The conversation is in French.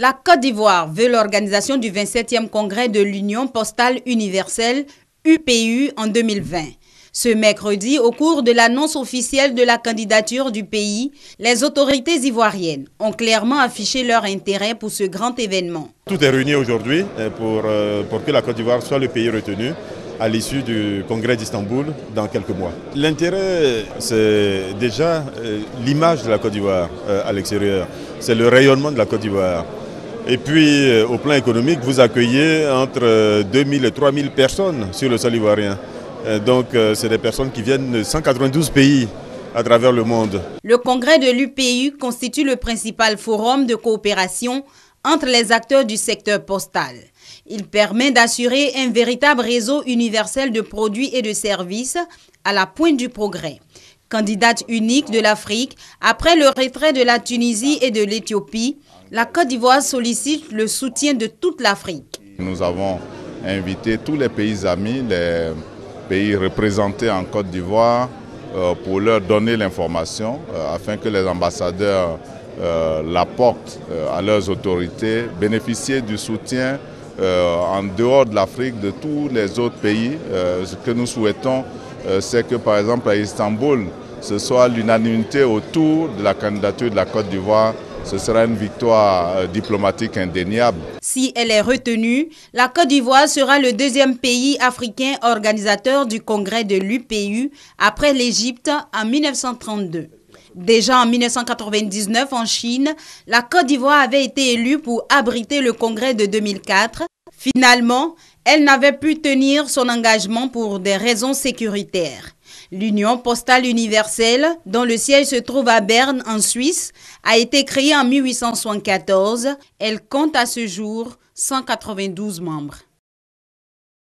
La Côte d'Ivoire veut l'organisation du 27e congrès de l'Union postale universelle, UPU, en 2020. Ce mercredi, au cours de l'annonce officielle de la candidature du pays, les autorités ivoiriennes ont clairement affiché leur intérêt pour ce grand événement. Tout est réuni aujourd'hui pour que la Côte d'Ivoire soit le pays retenu à l'issue du congrès d'Istanbul dans quelques mois. L'intérêt, c'est déjà l'image de la Côte d'Ivoire à l'extérieur, c'est le rayonnement de la Côte d'Ivoire. Et puis, au plan économique, vous accueillez entre 2000 et 3000 personnes sur le sol ivoirien. Donc, c'est des personnes qui viennent de 192 pays à travers le monde. Le congrès de l'UPU constitue le principal forum de coopération entre les acteurs du secteur postal. Il permet d'assurer un véritable réseau universel de produits et de services à la pointe du progrès. Candidate unique de l'Afrique, après le retrait de la Tunisie et de l'Éthiopie, la Côte d'Ivoire sollicite le soutien de toute l'Afrique. Nous avons invité tous les pays amis, les pays représentés en Côte d'Ivoire, pour leur donner l'information afin que les ambassadeurs l'apportent à leurs autorités, bénéficier du soutien en dehors de l'Afrique, de tous les autres pays. Ce que nous souhaitons, c'est que par exemple à Istanbul, ce soit l'unanimité autour de la candidature de la Côte d'Ivoire. Ce sera une victoire diplomatique indéniable. Si elle est retenue, la Côte d'Ivoire sera le deuxième pays africain organisateur du congrès de l'UPU après l'Égypte en 1932. Déjà en 1999 en Chine, la Côte d'Ivoire avait été élue pour abriter le congrès de 2004. Finalement, elle n'avait pu tenir son engagement pour des raisons sécuritaires. L'Union postale universelle, dont le siège se trouve à Berne en Suisse, a été créée en 1874. Elle compte à ce jour 192 membres.